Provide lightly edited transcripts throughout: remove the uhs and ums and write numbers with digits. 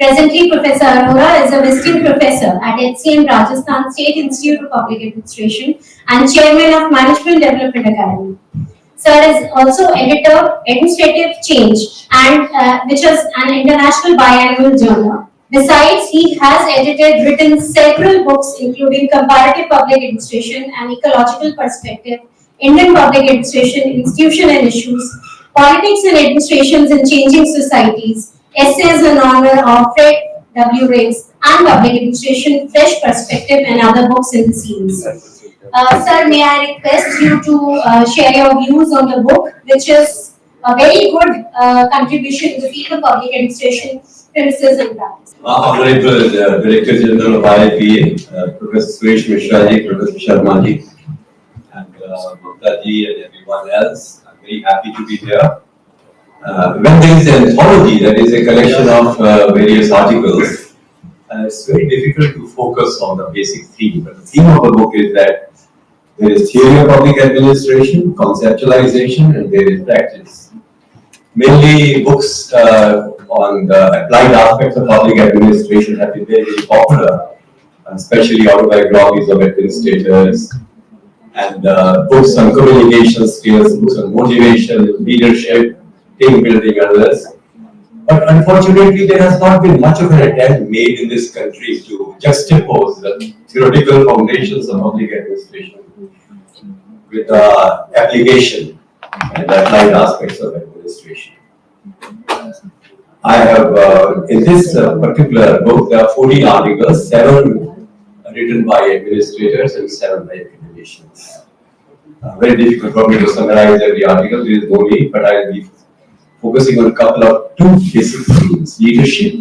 Presently, Professor Arora is a visiting professor at HCM Rajasthan State Institute of Public Administration and Chairman of Management Development Academy. Sir is also editor, Administrative Change, and which is an international biannual journal. Besides, he has written several books, including Comparative Public Administration and Ecological Perspective, Indian Public Administration, Institution and Issues, Politics and Administrations in Changing Societies, Essays in honor of Fred W. Riggs, and Public Administration, Fresh Perspective, and other books in the series. Sir, may I request you to share your views on the book, which is a very good contribution to the field of public administration, premises and practice. Honorable Director General of IIPA, Professor Suresh Mishraji, Professor Sharmaji, and Mamtaji and everyone else, I'm very happy to be here. When there is an anthology, that is a collection of various articles, it's very difficult to focus on the basic theme. But the theme of the book is that there is theory of public administration, conceptualization, and there is practice. Mainly books on the applied aspects of public administration have been very, very popular, especially autobiographies of administrators, and books on communication skills, books on motivation, leadership, team building, and others. But unfortunately, there has not been much of an attempt made in this country to juxtapose the theoretical foundations of public administration with the application and the applied aspects of administration. I have, in this particular book, there are 14 articles, 7 written by administrators and 7 by academicians. Very difficult for me to summarize every article, there is no need, but I will be focusing on a couple of 2 basic themes: leadership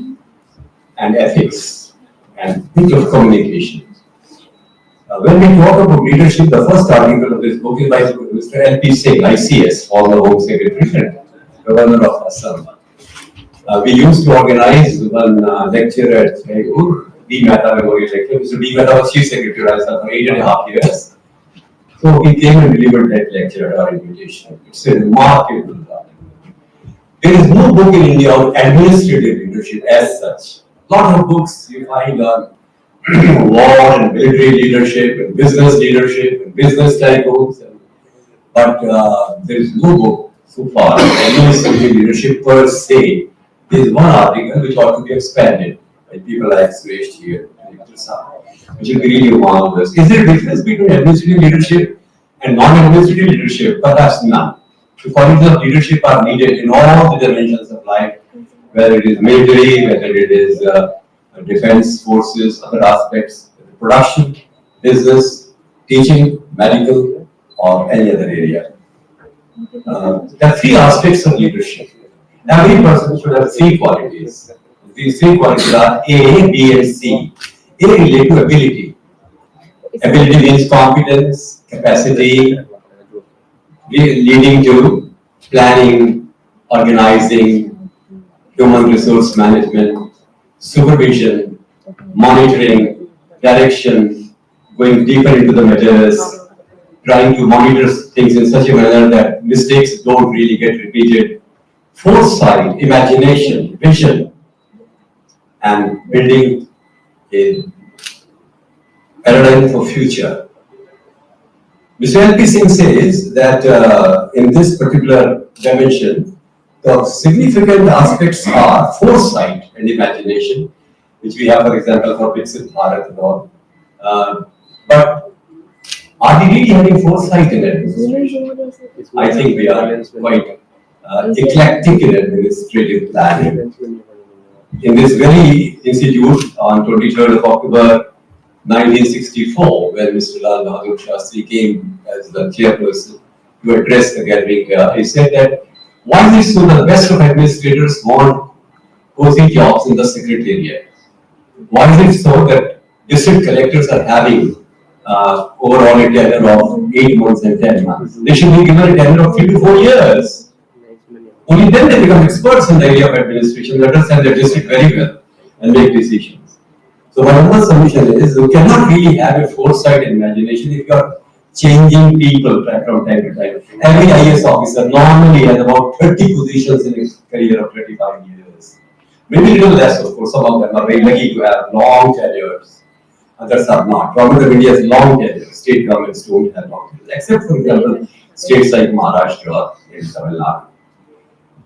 and ethics, and a bit of communication. When we talk about leadership, the first article of this book is by Mr. L.P. Singh, ICS, former Home Secretary and Governor of Assam. We used to organize one lecture at D. Mehta Memorial Lecture. Mr. D. Mehta was Chief Secretary of Assam for 8.5 years. So he came and delivered that lecture at our invitation. It's a remarkable article. There is no book in India on administrative leadership as such. A lot of books you find on war and military leadership and business tycoons, but there is no book so far on administrative leadership per se. There is one article which ought to be expanded by people like Suresh here, which will be really marvelous. Is there a difference between administrative leadership and non-administrative leadership? Perhaps none. The qualities of leadership are needed in all the dimensions of life, whether it is military, whether it is defense forces, other aspects, production, business, teaching, medical, or any other area. There are 3 aspects of leadership. Every person should have 3 qualities. These 3 qualities are A, B, and C. A relates to ability. Ability means competence, capacity, leading to planning, organizing, human resource management, supervision, monitoring, direction, going deeper into the measures, trying to monitor things in such a manner that mistakes don't really get repeated, foresight, imagination, vision, and building a paradigm for future. Mr. L.P. Singh says that in this particular dimension, the significant aspects are foresight and imagination, which we have, for example, for Viksit Bharat and all. But are we really having foresight in administration? I think we are quite eclectic in administrative planning. In this very institute, on 23rd of October 1964, when Mr. Lal Bahadur Shastri came as the chairperson to address the gathering here, he said that why is it so the best of administrators want cozy jobs in the secretariat? Why is it so that district collectors are having overall a tenure of 8 months and 10 months? They should be given a tenure of 3 to 4 years. Only then they become experts in the area of administration, they understand their district very well and make decisions. So my other submission is you cannot really have a foresight and imagination if you are changing people from time to time. Every IAS officer normally has about 30 positions in his career of 35 years. Maybe little less, of course. Some of them are very lucky to have long tenures. Others are not. Government of India has long tenures. State governments don't have long tenures, except for example, states like Maharashtra and Tamil Nadu.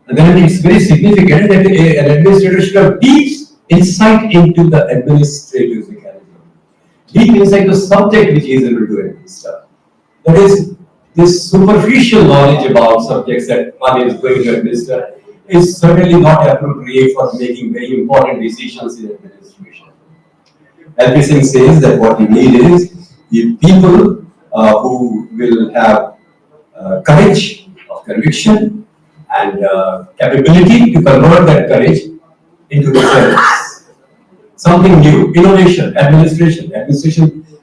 And then it's very significant that an administrator should have deep insight into the administrative mechanism, deep insight to subject which he is able to administer. That is, this superficial knowledge about subjects that one is going to administer is certainly not appropriate for making very important decisions in administration. LP Singh says that what we need is people who will have courage of conviction and capability to convert that courage into results. Something new, innovation, administrative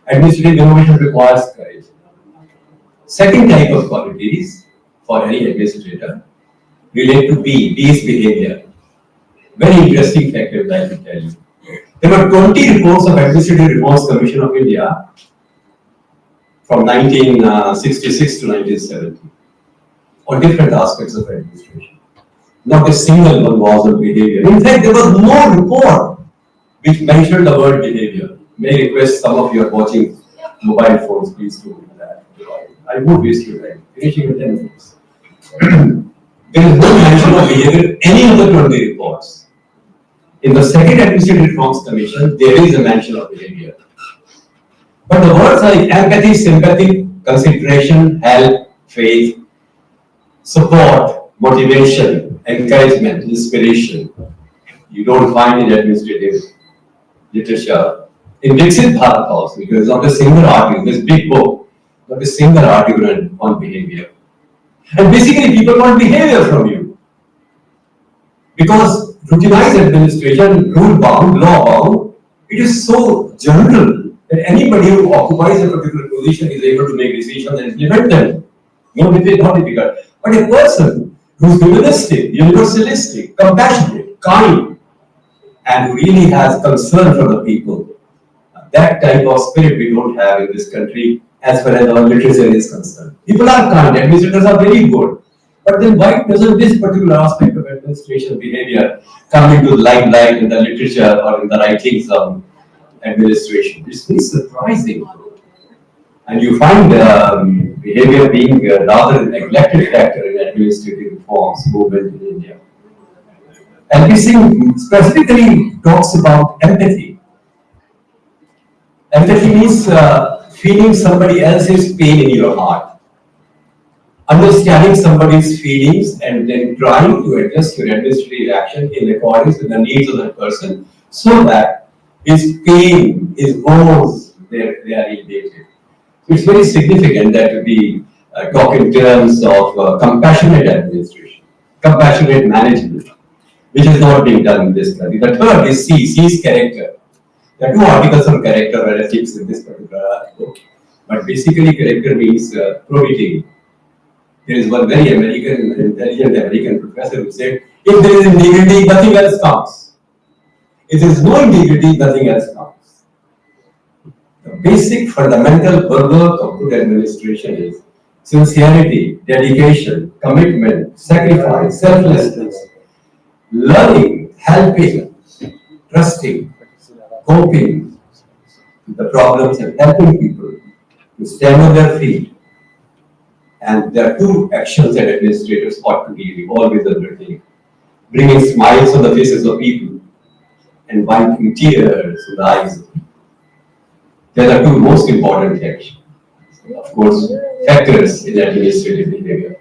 innovation requires courage. Second type of qualities for any administrator relate to B. B is behavior. Very interesting fact I would like to tell you. There were 20 reports of Administrative Reforms Commission of India from 1966 to 1970 on different aspects of administration. Not a single one was on behavior. In fact, there was no report which mentioned the word behavior. May I request some of you are watching mobile phones, please do that. I won't waste your time. Finishing in 10 minutes. There is no mention of behavior in any of the 20 reports. In the second Administrative Reforms Commission, there is a mention of behavior. But the words like empathy, sympathy, consideration, help, faith, support, motivation, encouragement, inspiration, you don't find in administrative literature. In Viksit Bharat also, because not a single article, this big book, not a single article on behavior. And basically people want behavior from you. Because routinized administration, rule bound, law bound, it is so general that anybody who occupies a particular position is able to make decisions and implement them. Not difficult. But a person who is humanistic, universalistic, compassionate, kind, and who really has concern for the people, that type of spirit we don't have in this country as far as our literature is concerned. People are kind, administrators are very good. But then why doesn't this particular aspect of administration behavior come into the limelight in the literature or in the writings of administration? It's very surprising. And you find behavior being a rather neglected factor in administrative reforms movement in India. LP Singh specifically talks about empathy. Empathy means feeling somebody else's pain in your heart, understanding somebody's feelings and then trying to adjust your administrative action in accordance with the needs of that person so that his pain, his woes, they are alleviated. It's very significant that we talk in terms of compassionate administration, compassionate management, which is not being done in this country. The third is C. C is character. There are two articles on character where I fix in this particular book. But basically character means probity. There is one very intelligent American professor who said, if there is integrity, nothing else counts. If there is no integrity, nothing else counts. The basic fundamental bulwark of good administration is sincerity, dedication, commitment, sacrifice, selflessness, learning, helping, trusting, coping with the problems and helping people to stand on their feet. And there are two actions that administrators ought to be always undertake: bringing smiles on the faces of people and wiping tears from the eyes of people. They are the two most important actions, of course, factors in administrative behavior.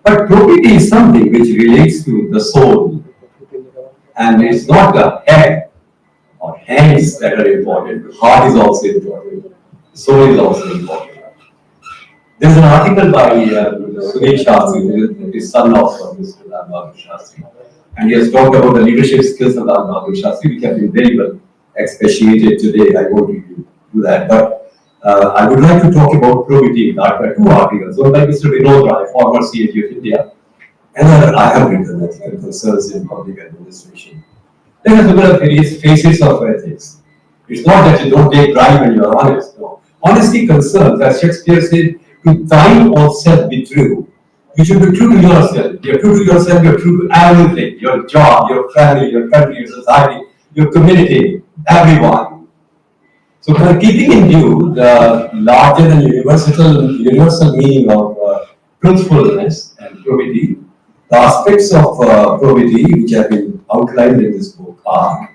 But probity is something which relates to the soul, and it's not the head or hands that are important. The heart is also important. The soul is also important. There is an article by Sunil Shastri, the son of Mr. Lal Bahadur Shastri, and he has talked about the leadership skills of Lal Bahadur Shastri, which have been very well expatiated today. I won't do that, but I would like to talk about probity. There are two articles, one by Mr. Vinod Rai, former CAG of India, and another I have written, ethical concerns in public administration. There are various phases of ethics. It's not that you don't take bribe when you are honest. No. Honesty concerns, as Shakespeare said, to thine own self be true, You should be true to yourself. You're true to yourself, you're true to everything. Your job, your family, your country, your society, your community, everyone. So by keeping in view the larger than universal meaning of truthfulness and probity, the aspects of probity which have been outlined in this book are,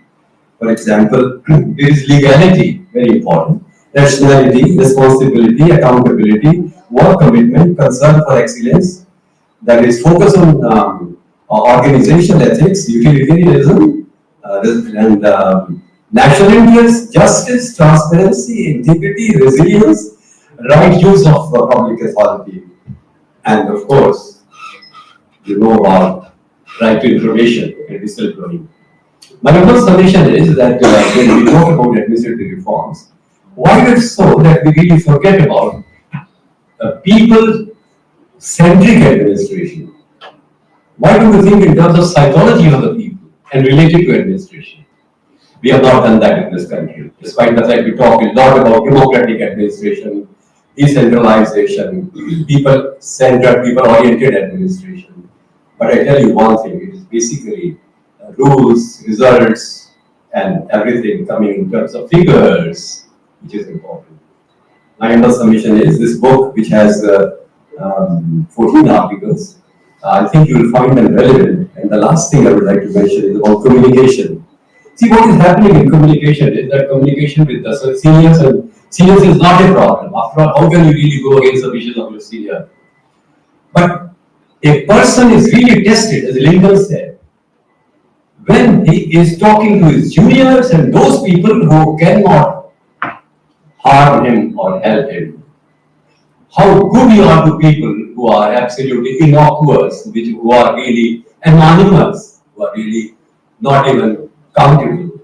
for example, there is legality, very important, rationality, responsibility, accountability, work commitment, concern for excellence, that is focus on organizational ethics, utilitarianism, and national interest, justice, transparency, integrity, resilience, right use of public authority, and of course, you know about right to information and whistleblowing. My number summation is that when we talk about administrative reforms, why is it so that we really forget about people-centric administration? Why do we think in terms of psychology of the people and relate it to administration? We have not done that in this country. Despite the fact we talk a lot about democratic administration, decentralization, people-centered, people-oriented administration. But I tell you one thing, it is basically rules, results, and everything coming in terms of figures, which is important. My under submission is this book, which has 14 articles. I think you will find them relevant. And the last thing I would like to mention is about communication. See, what is happening in communication is that communication with the seniors is not a problem. After all, how can you really go against the wishes of your senior? But a person is really tested, as Lincoln said, when he is talking to his juniors and those people who cannot harm him or help him. How good you are to people who are absolutely innocuous, who are really anonymous, who are really not even countable.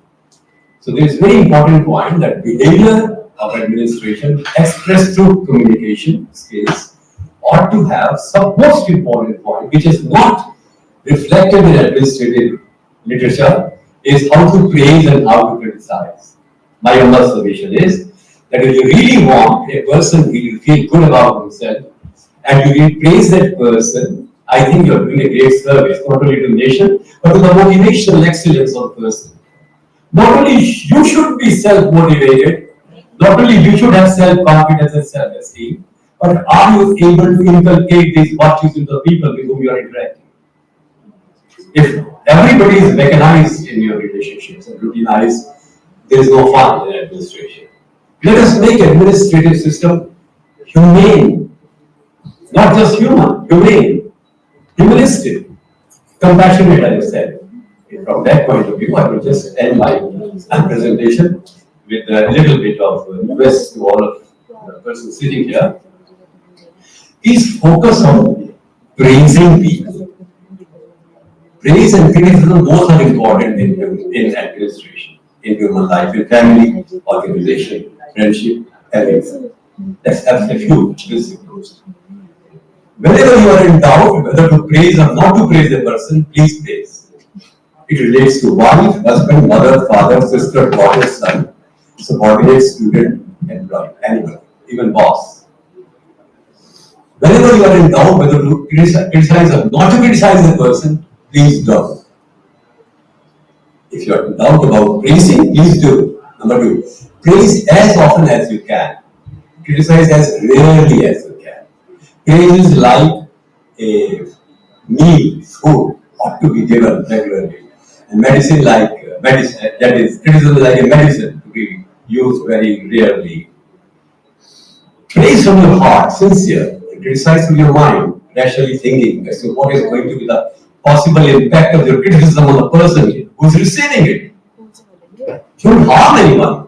So there is very important point that behavior of administration expressed through communication skills ought to have some most important point, which is not reflected in administrative literature, is how to praise and how to criticize. My observation is that if you really want a person who will feel good about himself and you will praise that person, I think you are doing a great service, not only to the nation, but to the motivational excellence of the person. Not only you should be self-motivated, not only you should have self-confidence and self-esteem, but are you able to inculcate these virtues into the people with whom you are interacting? If everybody is mechanized in your relationships and routinized, there is no fun in administration. Let us make administrative system humane, not just human, humane, humanistic, compassionate, as I said. From that point of view, I will just end my presentation with a little bit of request to all of the persons sitting here. Please focus on praising people. Praise and criticism both are important in administration, in human life, in family, organization, friendship, everything. Let's have a few principles. Whenever you are in doubt whether to praise or not to praise a person, please praise. It relates to wife, husband, mother, father, sister, daughter, son, subordinate, student, employee, anyone, even boss. Whenever you are in doubt whether to criticize or not to criticize a person, please don't. If you are in doubt about praising, please do. Number two, praise as often as you can. Criticize as rarely as you can. Praise is like a meal, food, ought to be given regularly. And medicine that is, criticism is like a medicine to be used very rarely. Praise from your heart, sincere. Criticize from your mind, rationally thinking as to what is going to be the possible impact of your criticism on the person who is receiving it. You don't harm anyone.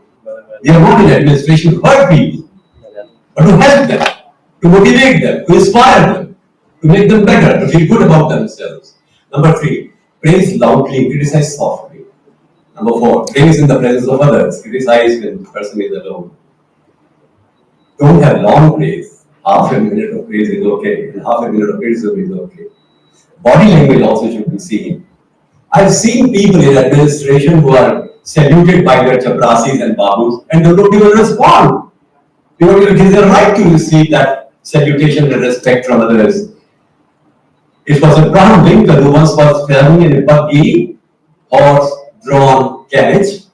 They are not in administration to hurt people, but to help them, to motivate them, to inspire them, to make them better, to feel good about themselves. Number three, praise loudly, criticize softly. Number four, praise in the presence of others, criticize when the person is alone. Don't have long praise. Half a minute of praise is okay, and half a minute of criticism is okay. Body language also should be seen. I've seen people in administration who are saluted by their chaprasis and babus, and they don't even respond. It is their right to receive that salutation and respect from others. It was Abraham Lincoln who once was traveling in a buggy, horse-drawn carriage,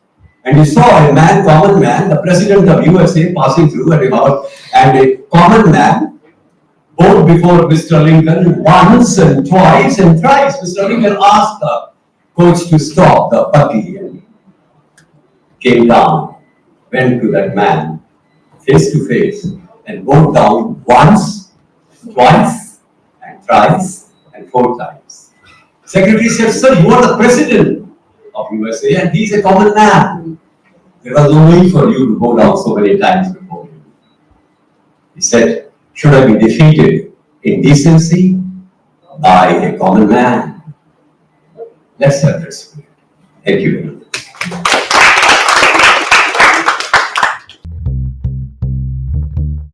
and he saw a man, common man, the president of USA passing through at a horse, and a common man bowed before Mr. Lincoln once and twice and thrice. Mr. Lincoln asked the coach to stop the buggy and came down, went to that man face to face and bowed down once, twice, and thrice, and 4 times. Secretary said, "Sir, you are the president of USA and he is a common man. There was no need for you to bow down so many times before him." He said, "Should I be defeated in decency by a common man?" Let's have that spirit. Thank you very much.